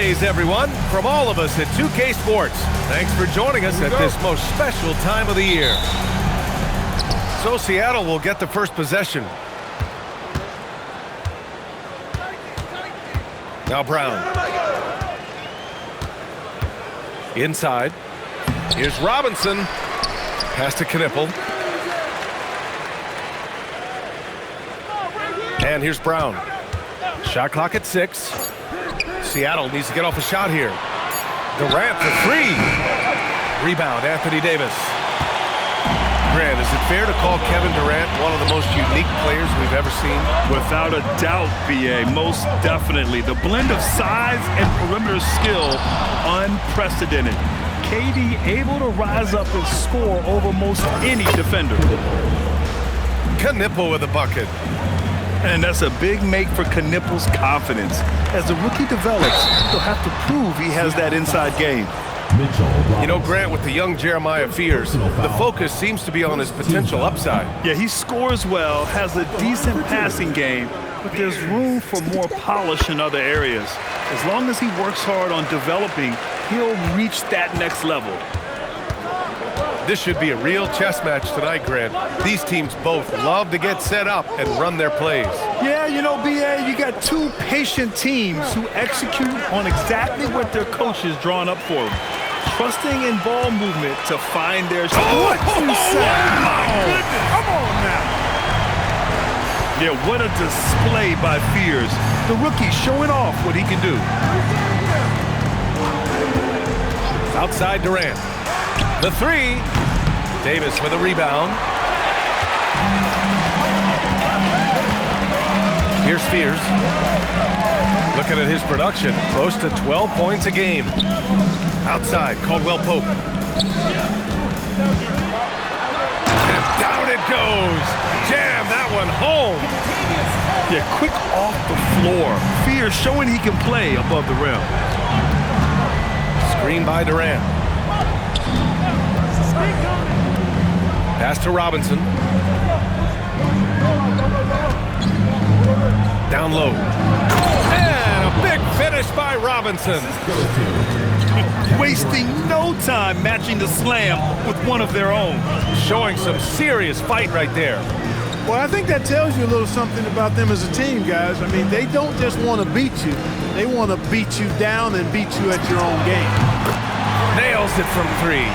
Mondays, everyone, from all of us at 2K Sports. Thanks for joining us at this most special time of the year. So Seattle will get the first possession. Now Brown. Inside. Here's Robinson. Pass to Knipple. And here's Brown. Shot clock at 6. Seattle needs to get off a shot here. Durant for 3. Rebound, Anthony Davis. Grant, is it fair to call Kevin Durant one of the most unique players we've ever seen? Without a doubt, B.A., most definitely. The blend of size and perimeter skill, unprecedented. KD able to rise up and score over most any defender. Knipple with a bucket. And that's a big make for Knipple's confidence. As the rookie develops, he'll have to prove he has that inside game. You know, Grant, with the young Jeremiah Fears, the focus seems to be on his potential upside. Yeah, he scores well, has a decent passing game, but there's room for more polish in other areas. As long as he works hard on developing, he'll reach that next level. This should be a real chess match tonight, Grant. These teams both love to get set up and run their plays. Yeah, you know, B.A., you got two patient teams who execute on exactly what their coach is drawing up for them. Trusting in ball movement to find their shot. What you say? My goodness. Come on now. Yeah, what a display by Fears. The rookie showing off what he can do. Outside Durant. The 3. Davis with a rebound. Here's Fears. Looking at his production, close to 12 points a game. Outside, Caldwell Pope. And down it goes. Jam that one home. Yeah, quick off the floor. Fears showing he can play above the rim. Screen by Durant. Pass to Robinson. Down low. And a big finish by Robinson. Wasting no time matching the slam with one of their own. Showing some serious fight right there. Well, I think that tells you a little something about them as a team, guys. I mean, they don't just want to beat you. They want to beat you down and beat you at your own game. Nails it from 3.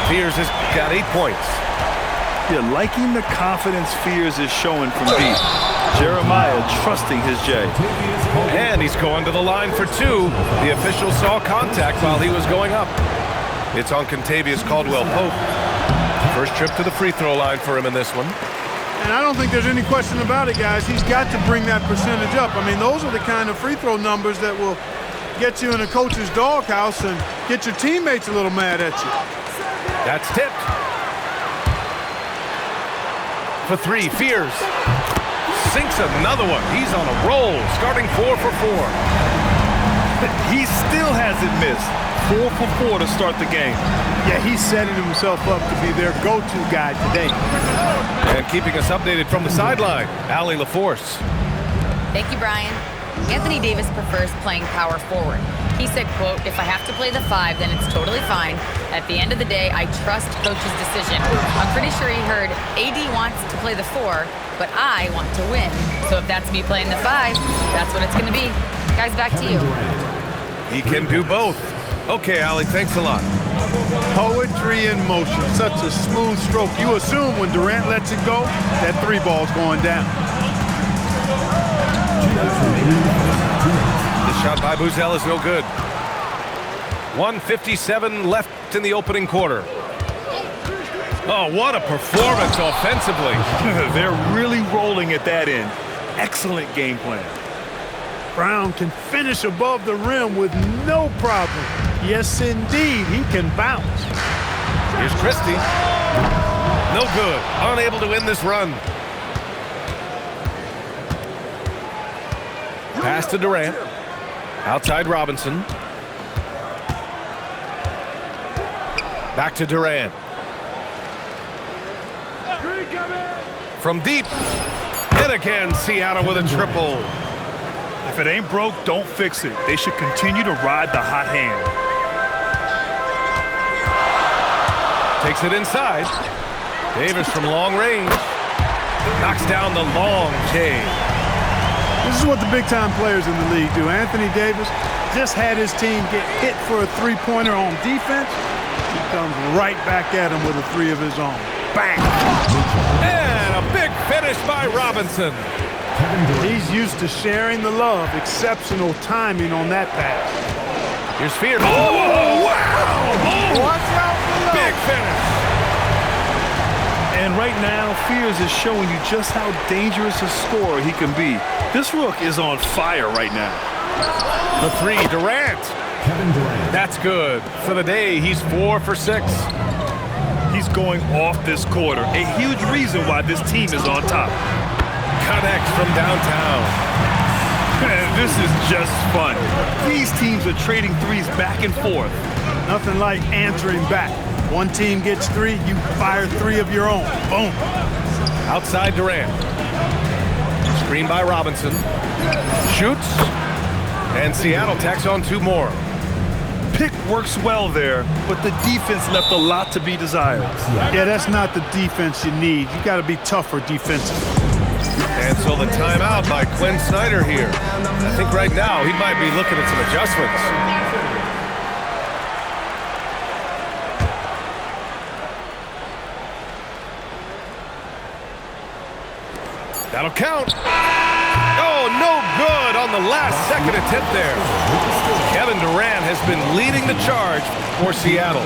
Fears has got 8 points. Yeah, liking the confidence Fears is showing from deep. Jeremiah trusting his J. And he's going to the line for 2. The official saw contact while he was going up. It's on Contavious Caldwell Pope. First trip to the free throw line for him in this one. And I don't think there's any question about it, guys. He's got to bring that percentage up. I mean, those are the kind of free throw numbers that will get you in a coach's doghouse and get your teammates a little mad at you. That's tipped. For 3, Fears. Sinks another one. He's on a roll, starting 4 for 4. He still hasn't missed. 4 for 4 to start the game. Yeah, he's setting himself up to be their go-to guy today. And keeping us updated from the sideline, Allie LaForce. Thank you, Brian. Anthony Davis prefers playing power forward. He said, quote, "If I have to play the 5, then it's totally fine. At the end of the day, I trust coach's decision." I'm pretty sure he heard AD wants to play the 4, but I want to win. So if that's me playing the 5, that's what it's going to be. Guys, back to you. He can do both. Okay, Allie, thanks a lot. Poetry in motion. Such a smooth stroke. You assume when Durant lets it go, that 3 ball's going down. The shot by Buzel is no good. 1:57 left in the opening quarter. Oh, what a performance offensively. They're really rolling at that end. Excellent game plan. Brown can finish above the rim with no problem. Yes, indeed, he can bounce. Here's Christie. No good. Unable to win this run. Pass to Durant. Outside Robinson. Back to Durant. From deep. And again, Seattle with a triple. If it ain't broke, don't fix it. They should continue to ride the hot hand. Takes it inside. Davis from long range. Knocks down the long J. This is what the big-time players in the league do. Anthony Davis just had his team get hit for a three-pointer on defense. He comes right back at him with a three of his own. Bang! And a big finish by Robinson. He's used to sharing the love. Exceptional timing on that pass. Here's Fear. Oh, wow! Watch out below. Big finish. And right now, Fears is showing you just how dangerous a scorer he can be. This rook is on fire right now. The three, Durant. That's good. For the day, he's 4 for 6. He's going off this quarter. A huge reason why this team is on top. Connects from downtown. Man, this is just fun. These teams are trading threes back and forth. Nothing like answering back. One team gets 3, you fire 3 of your own. Boom. Outside Durant. Screen by Robinson. Shoots. And Seattle tacks on 2 more. Pick works well there, but the defense left a lot to be desired. Yeah, that's not the defense you need. You got to be tougher defensively. And so the timeout by Quinn Snyder here. I think right now he might be looking at some adjustments. That'll count. Oh, no good on the last second attempt there. Kevin Durant has been leading the charge for Seattle.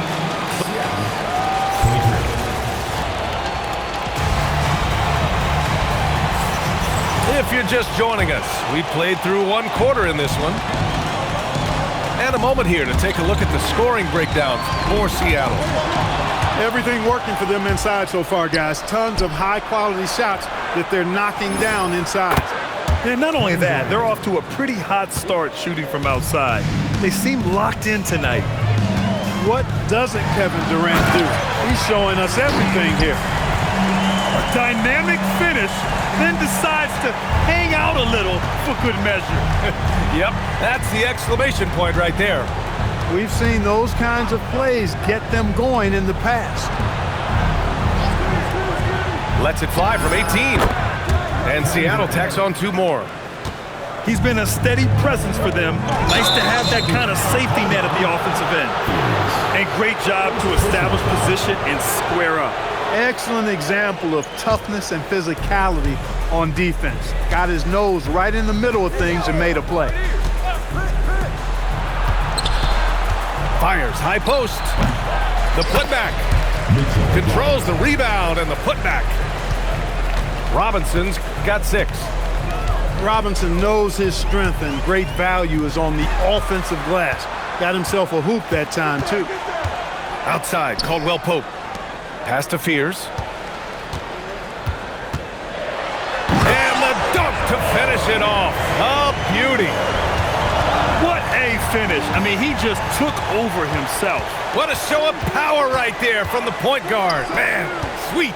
If you're just joining us, we played through 1 quarter in this one. And a moment here to take a look at the scoring breakdown for Seattle. Everything working for them inside so far, guys. Tons of high-quality shots that they're knocking down inside. And not only that, they're off to a pretty hot start shooting from outside. They seem locked in tonight. What doesn't Kevin Durant do? He's showing us everything here. A dynamic finish, then decides to hang out a little for good measure. Yep, that's the exclamation point right there. We've seen those kinds of plays get them going in the past. Lets it fly from 18. And Seattle tacks on 2 more. He's been a steady presence for them. Nice to have that kind of safety net at the offensive end. And great job to establish position and square up. Excellent example of toughness and physicality on defense. Got his nose right in the middle of things and made a play. Fires, high post. The putback. Controls the rebound and the putback. Robinson's got 6. Robinson knows his strength and great value is on the offensive glass. Got himself a hoop that time, too. Outside, Caldwell Pope. Pass to Fears. And the dunk to finish it off. A beauty. What a finish. I mean, he just took over himself. What a show of power right there from the point guard. Man, sweet.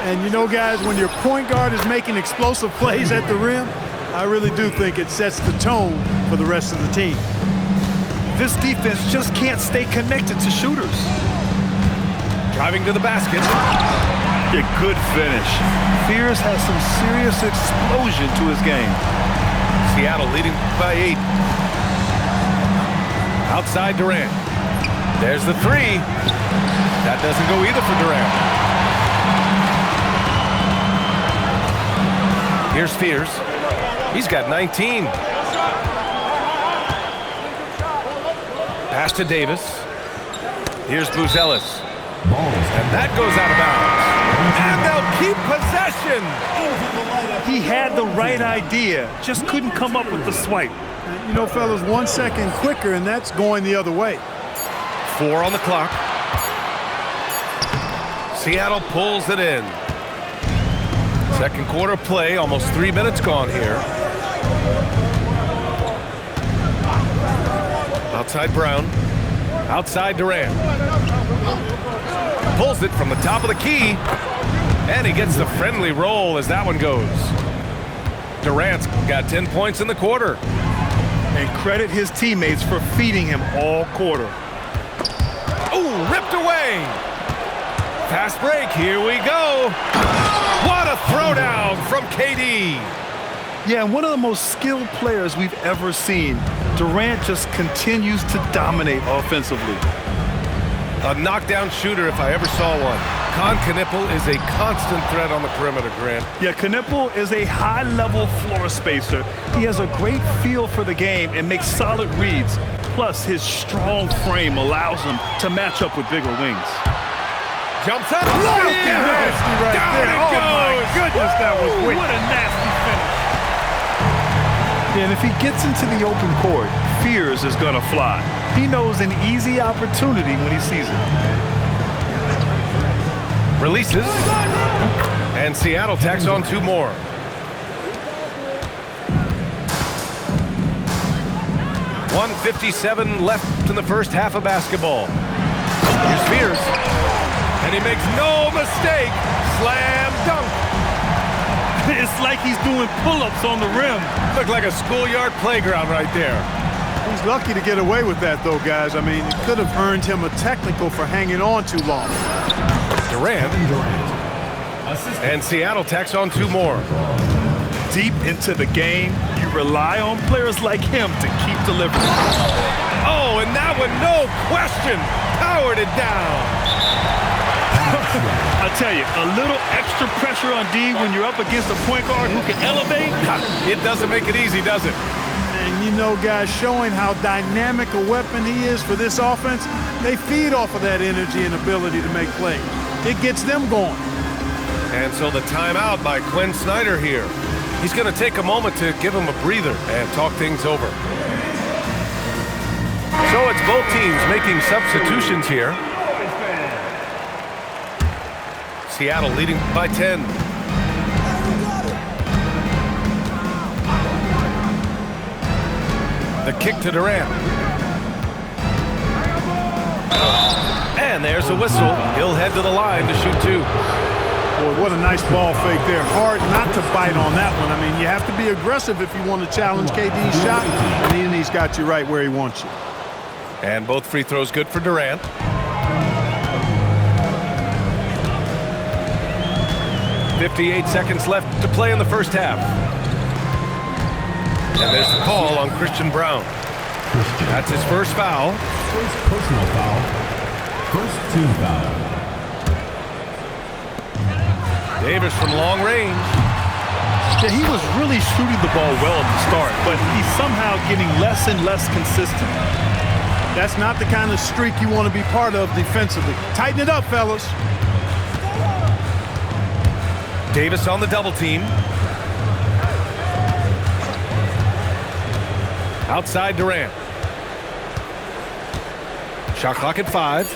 And you know, guys, when your point guard is making explosive plays at the rim, I really do think it sets the tone for the rest of the team. This defense just can't stay connected to shooters. Driving to the basket. A good finish. Fears has some serious explosion to his game. Seattle leading by 8. Outside Durant. There's the 3. That doesn't go either for Durant. Here's Fears. He's got 19. Pass to Davis. Here's Buzelis. And that goes out of bounds. And they'll keep possession. He had the right idea, just couldn't come up with the swipe. You know, fellas, 1 second quicker, and that's going the other way. 4 on the clock. Seattle pulls it in. Second quarter play, almost 3 minutes gone here. Outside Brown. Outside Durant. Pulls it from the top of the key. And he gets the friendly roll as that one goes. Durant's got 10 points in the quarter. And credit his teammates for feeding him all quarter. Ooh, ripped away. Fast break, here we go. What a throwdown from KD. Yeah, and one of the most skilled players we've ever seen. Durant just continues to dominate offensively. A knockdown shooter if I ever saw one. Knipple is a constant threat on the perimeter, Grant. Yeah, Knipple is a high-level floor spacer. He has a great feel for the game and makes solid reads. Plus, his strong frame allows him to match up with bigger wings. Jumps up. Nasty right Down there. it Oh, goes. my goodness, that was wicked. What a nasty finish. Yeah, and if he gets into the open court, Fears is going to fly. He knows an easy opportunity when he sees it. Releases. And Seattle tacks on 2 more. .157 left in the first half of basketball. Here's Fears. And he makes no mistake. Slam dunk. It's like he's doing pull-ups on the rim. Looked like a schoolyard playground right there. He's lucky to get away with that, though, guys. I mean, it could have earned him a technical for hanging on too long. Durant. And Seattle tacks on 2 more. Deep into the game, you rely on players like him to keep delivering. Oh, and that one, no question, powered it down. I tell you, a little extra pressure on D when you're up against a point guard who can elevate. It doesn't make it easy, does it? And you know, guys, showing how dynamic a weapon he is for this offense, they feed off of that energy and ability to make plays. It gets them going. And so the timeout by Quinn Snyder here. He's going to take a moment to give him a breather and talk things over. So it's both teams making substitutions here. Seattle leading by 10. The kick to Durant. And there's a whistle. He'll head to the line to shoot 2. Boy, what a nice ball fake there. Hard not to bite on that one. I mean, you have to be aggressive if you want to challenge KD's shot, and he's got you right where he wants you. And both free throws good for Durant. .58 seconds left to play in the first half. And there's the call on Christian Brown. That's his first foul. First personal foul. First team foul. Davis from long range. Yeah, he was really shooting the ball well at the start, but he's somehow getting less and less consistent. That's not the kind of streak you want to be part of defensively. Tighten it up, fellas. Davis on the double team. Outside Durant. Shot clock at 5.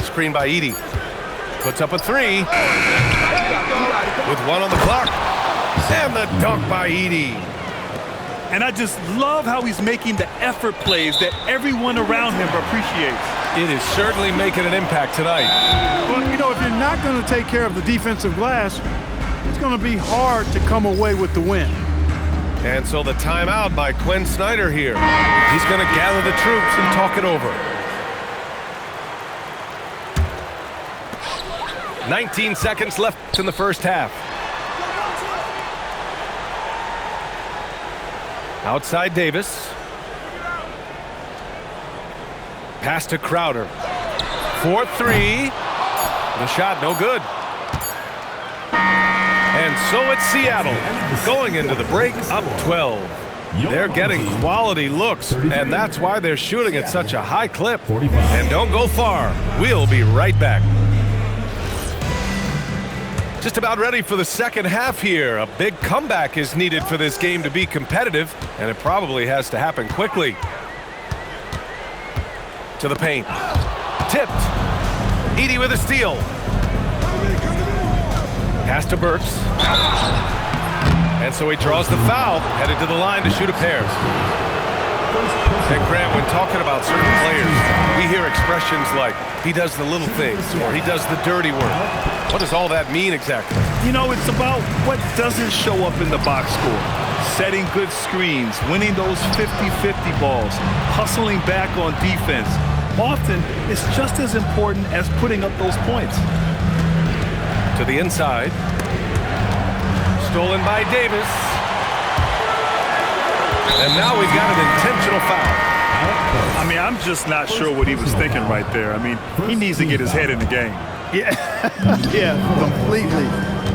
Screen by Edey. Puts up a 3. With 1 on the clock. And the dunk by Edey. And I just love how he's making the effort plays that everyone around him appreciates. It is certainly making an impact tonight. But, you know, if you're not going to take care of the defensive glass, it's going to be hard to come away with the win. And so the timeout by Quinn Snyder here. He's going to gather the troops and talk it over. 19 seconds left in the first half. Outside Davis. Pass to Crowder. 4-3. The shot no good. And so it's Seattle going into the break up 12. They're getting quality looks, and that's why they're shooting at such a high clip. And don't go far. We'll be right back. Just about ready for the second half here. A big comeback is needed for this game to be competitive, and it probably has to happen quickly. To the paint. Tipped. Edey with a steal. Pass to Burks. And so he draws the foul, headed to the line to shoot a pair. And Grant, when talking about certain players, we hear expressions like, he does the little things, or he does the dirty work. What does all that mean exactly? You know, it's about what doesn't show up in the box score. Setting good screens, winning those 50-50 balls, hustling back on defense. Often, it's just as important as putting up those points. To the inside. Stolen by Davis. And now we've got an intentional foul. I mean, I'm just not sure what he was thinking right there. I mean, he needs to get his head in the game. Yeah, yeah, completely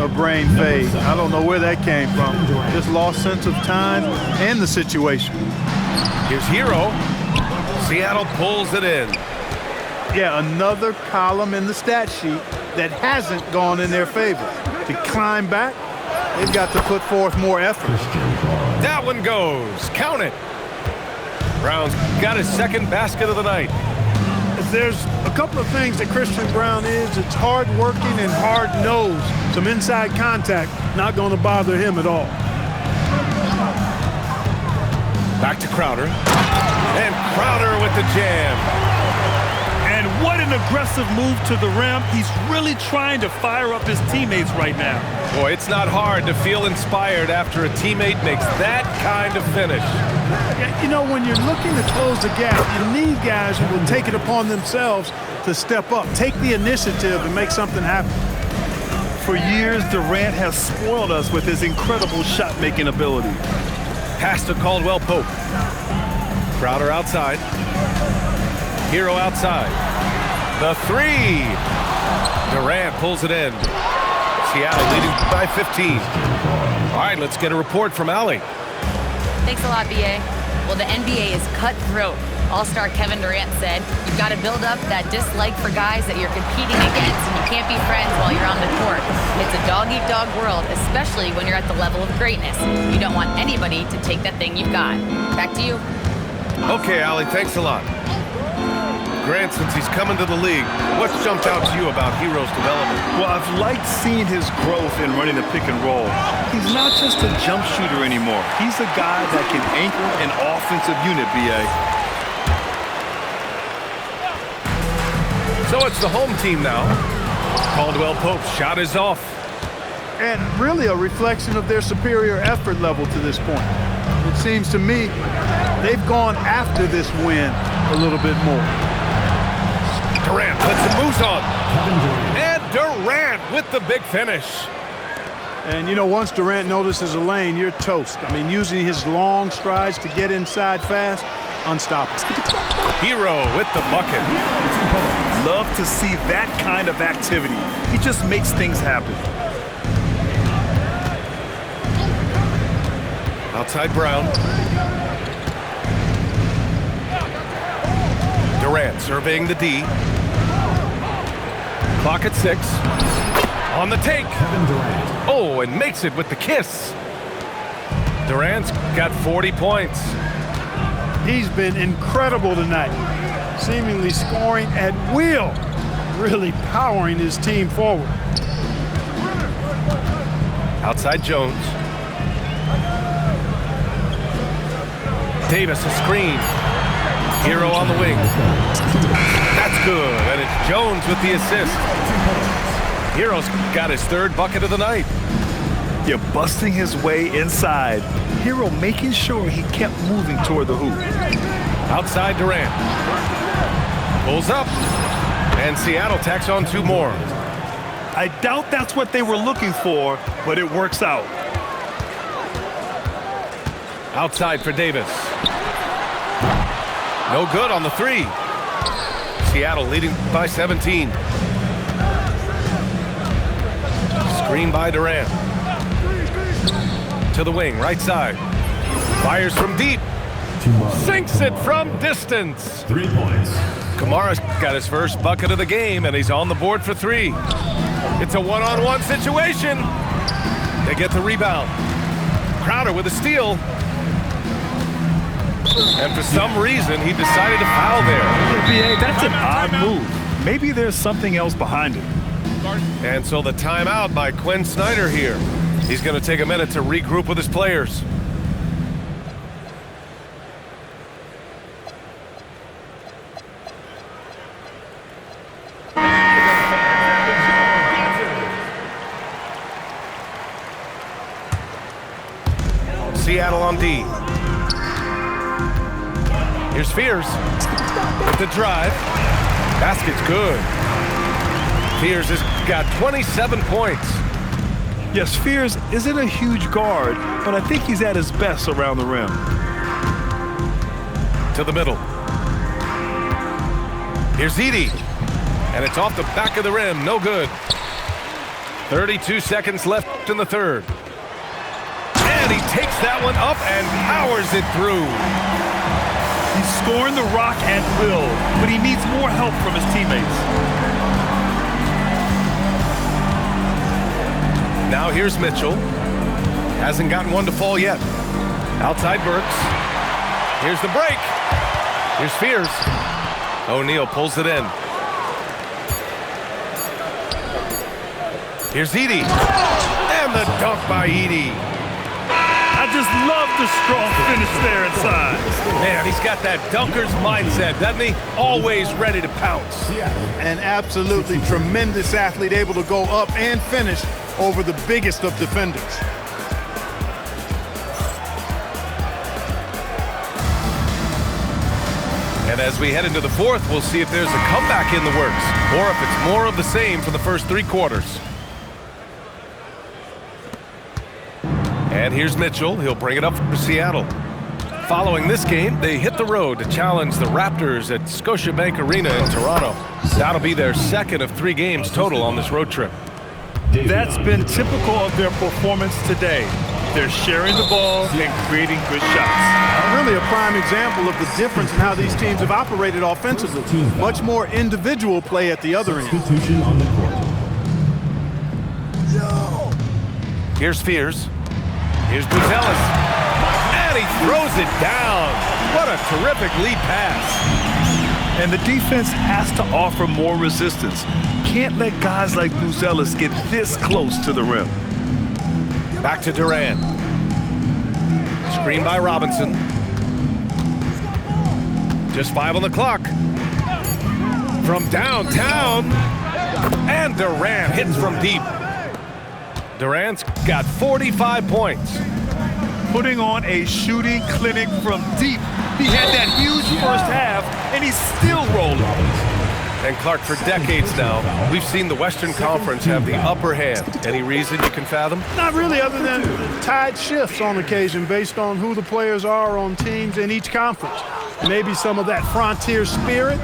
a brain fade. I don't know where that came from. Just lost sense of time and the situation. Here's Hero. Seattle pulls it in. Yeah, another column in the stat sheet that hasn't gone in their favor. To climb back, they've got to put forth more effort. That one goes. Count it. Brown's got his second basket of the night. There's a couple of things that Christian Brown is. It's hard-working and hard-nosed. Some inside contact, not going to bother him at all. Back to Crowder. And Crowder with the jam. And what an aggressive move to the rim. He's really trying to fire up his teammates right now. Boy, it's not hard to feel inspired after a teammate makes that kind of finish. Yeah, you know, when you're looking to close the gap, you need guys who will take it upon themselves to step up, take the initiative and make something happen. For years, Durant has spoiled us with his incredible shot-making ability. Pass to Caldwell Pope. Crowder outside. Hero outside. The three. Durant pulls it in. Seattle leading by 15. All right, let's get a report from Allie. Thanks a lot, BA. Well, the NBA is cutthroat. All-star Kevin Durant said, you've got to build up that dislike for guys that you're competing against, and you can't be friends while you're on the court. It's a dog-eat-dog world, especially when you're at the level of greatness. You don't want anybody to take that thing you've got. Back to you. Okay, Allie, thanks a lot. Grant, since he's coming to the league, what's jumped out to you about Hero's development? Well, I've liked seeing his growth in running the pick and roll. He's not just a jump shooter anymore. He's a guy that can anchor an offensive unit, BA. So it's the home team now. Caldwell Pope's shot is off. And really a reflection of their superior effort level to this point. It seems to me they've gone after this win a little bit more. Durant puts the moves on. And Durant with the big finish. And, you know, once Durant notices a lane, you're toast. I mean, using his long strides to get inside fast, unstoppable. Hero with the bucket. Love to see that kind of activity. He just makes things happen. Outside Brown. Durant surveying the D. Clock at 6. On the take. Oh, and makes it with the kiss. Durant's got 40 points. He's been incredible tonight, seemingly scoring at will, really powering his team forward. Outside Jones. Davis a screen. Hero on the wing. That's good, and it's Jones with the assist. Hero's got his third bucket of the night. Yeah, busting his way inside. Hero making sure he kept moving toward the hoop. Outside Durant. Pulls up. And Seattle tacks on 2 more. I doubt that's what they were looking for, but it works out. Outside for Davis. No good on the 3. Seattle leading by 17. Screen by Durant. To the wing, right side. Fires from deep. Sinks it from distance. 3 points. Kamara's got his first bucket of the game, and he's on the board for 3. It's a one-on-one situation. They get the rebound. Crowder with a steal. And for some reason, he decided to foul there. BA, that's an odd move. Maybe there's something else behind it. And so the timeout by Quinn Snyder here. He's going to take a minute to regroup with his players. Seattle on D. Here's Fears with the drive. Basket's good. Fears has got 27 points. Yes, Fears isn't a huge guard, but I think he's at his best around the rim. To the middle. Here's Edey. And it's off the back of the rim. No good. 32 seconds left in the third. And he takes that one up and powers it through. He's scoring the rock at will, but he needs more help from his teammates. Now here's Mitchell. Hasn't gotten one to fall yet. Outside Burks. Here's the break. Here's Fears. O'Neal pulls it in. Here's Edey. And the dunk by Edey. I just love the strong finish there inside. Man, he's got that dunker's mindset, doesn't he? Always ready to pounce. An absolutely tremendous athlete, able to go up and finish over the biggest of defenders. And as we head into the fourth, we'll see if there's a comeback in the works or if it's more of the same for the first 3 quarters. And here's Mitchell. He'll bring it up for Seattle. Following this game, they hit the road to challenge the Raptors at Scotiabank Arena in Toronto. That'll be their second of 3 games total on this road trip. That's been typical of their performance today. They're sharing the ball and creating good shots. Really a prime example of the difference in how these teams have operated offensively. Much more individual play at the other end. Substitution on the court. Here's Fears. Here's Buzelis. And he throws it down. What a terrific lead pass. And the defense has to offer more resistance. Can't let guys like Buzelis get this close to the rim. Back to Durant. Screen by Robinson. Just 5 on the clock. From downtown. And Durant hits from deep. Durant's got 45 points. Putting on a shooting clinic from deep. He had that huge first half, and he's still rolling. And Clark, for decades now, we've seen the Western Conference have the upper hand. Any reason you can fathom? Not really, other than tide shifts on occasion based on who the players are on teams in each conference. Maybe some of that frontier spirit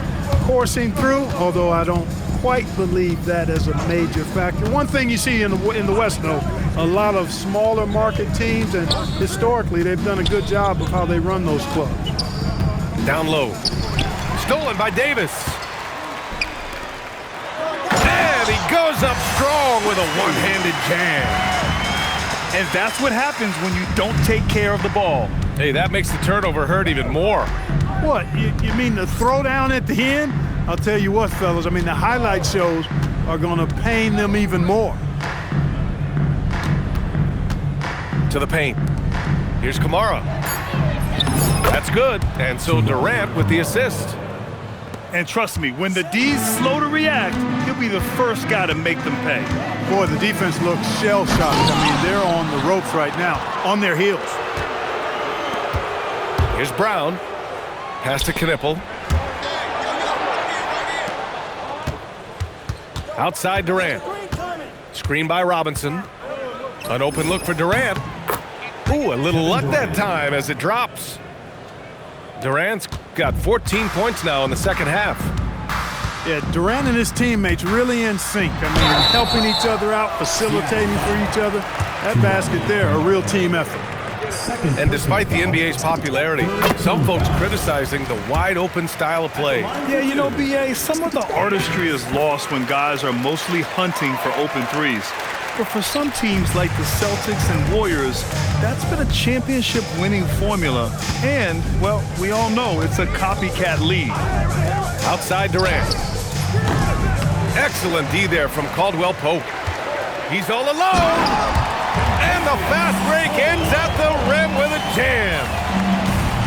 coursing through, although I don't quite believe that as a major factor. One thing you see in the West, though, a lot of smaller market teams, and historically they've done a good job of how they run those clubs. Down low. Stolen by Davis. And he goes up strong with a one-handed jam. And that's what happens when you don't take care of the ball. Hey, that makes the turnover hurt even more. What, you mean the throwdown at the end? I'll tell you what, fellas, I mean, the highlight shows are going to pain them even more. To the paint. Here's Kamara. That's good. And so Durant with the assist. And trust me, when the D's slow to react, he'll be the first guy to make them pay. Boy, the defense looks shell-shocked. I mean, they're on the ropes right now, on their heels. Here's Brown. Pass to Knippel. Outside Durant. Screen by Robinson. An open look for Durant. Ooh, a little luck that time as it drops. Durant's got 14 points now in the second half. Yeah, Durant and his teammates really in sync. I mean, helping each other out, facilitating for each other. That basket there, a real team effort. And despite the NBA's popularity, some folks criticizing the wide-open style of play. Yeah, you know, B.A., some of the artistry is lost when guys are mostly hunting for open threes. But for some teams like the Celtics and Warriors, that's been a championship-winning formula. And, well, we all know it's a copycat league. Outside Durant. Excellent D there from Caldwell Pope. He's all alone. And the fast break ends at the rim with a jam.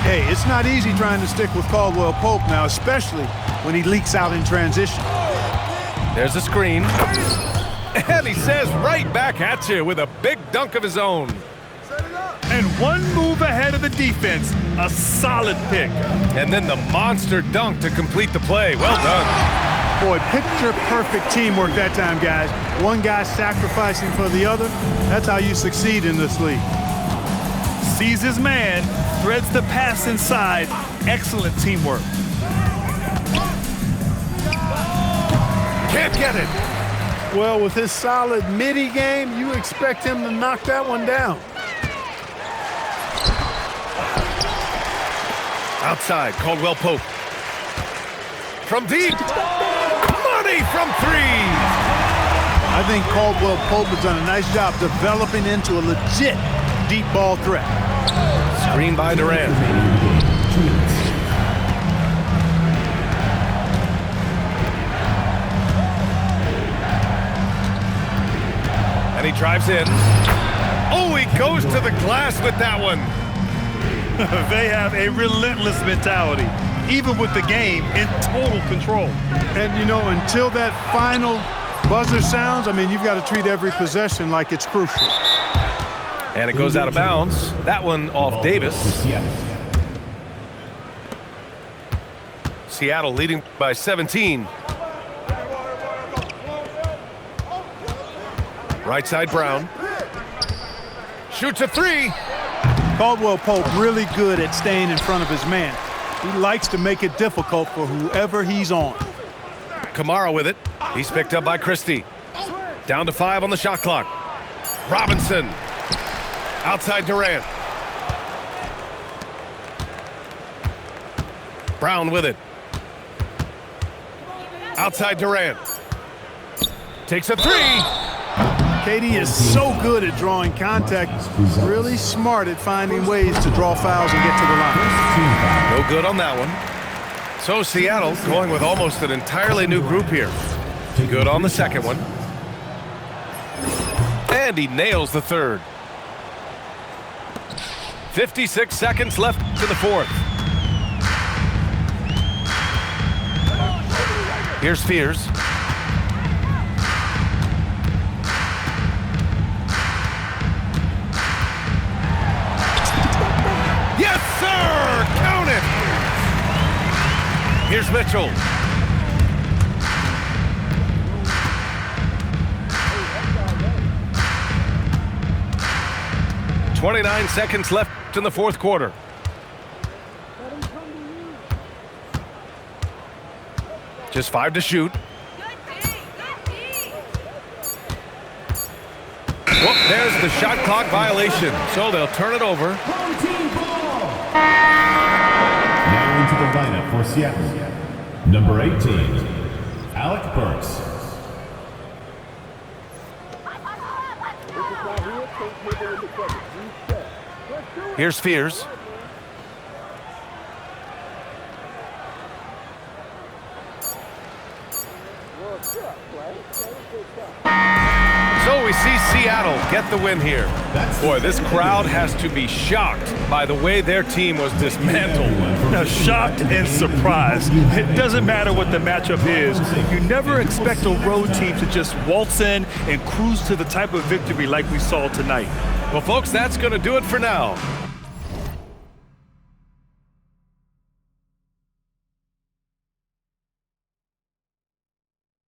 Hey, it's not easy trying to stick with Caldwell Pope now, especially when he leaks out in transition. There's a screen. And he says right back at you with a big dunk of his own. And one move ahead of the defense. A solid pick. And then the monster dunk to complete the play. Well done. Boy, picture-perfect teamwork that time, guys. One guy sacrificing for the other. That's how you succeed in this league. Sees his man, threads the pass inside. Excellent teamwork. Can't get it. Well, with his solid midi game, you expect him to knock that one down. Outside, Caldwell Pope. From deep. Money from three. I think Caldwell Pope has done a nice job developing into a legit deep ball threat. Screen by Durant. And he drives in. Oh, he goes to the glass with that one. They have a relentless mentality, even with the game in total control. And, you know, until that final buzzer sounds, I mean, you've got to treat every possession like it's crucial. And it goes out of bounds. That one off Davis. Seattle leading by 17. Right side, Brown. Shoots a three. Caldwell Pope really good at staying in front of his man. He likes to make it difficult for whoever he's on. Kamara with it. He's picked up by Christie. Down to 5 on the shot clock. Robinson. Outside Durant. Brown with it. Outside Durant. Takes a three. KD is so good at drawing contact, really smart at finding ways to draw fouls and get to the line. No good on that one. So Seattle going with almost an entirely new group here. Good on the second one. And he nails the third. 56 seconds left to the fourth. Here's Fears. Yes, sir! Count it! Here's Mitchell. .29 seconds left in the fourth quarter. Just 5 to shoot. Well, there's the shot clock violation, so they'll turn it over. Now into the lineup for Seattle. Number 18, Alec Burks. Here's Fears. So we see Seattle get the win here. Boy, this crowd has to be shocked by the way their team was dismantled. Now, shocked and surprised. It doesn't matter what the matchup is. You never expect a road team to just waltz in and cruise to the type of victory like we saw tonight. Well, folks, that's going to do it for now.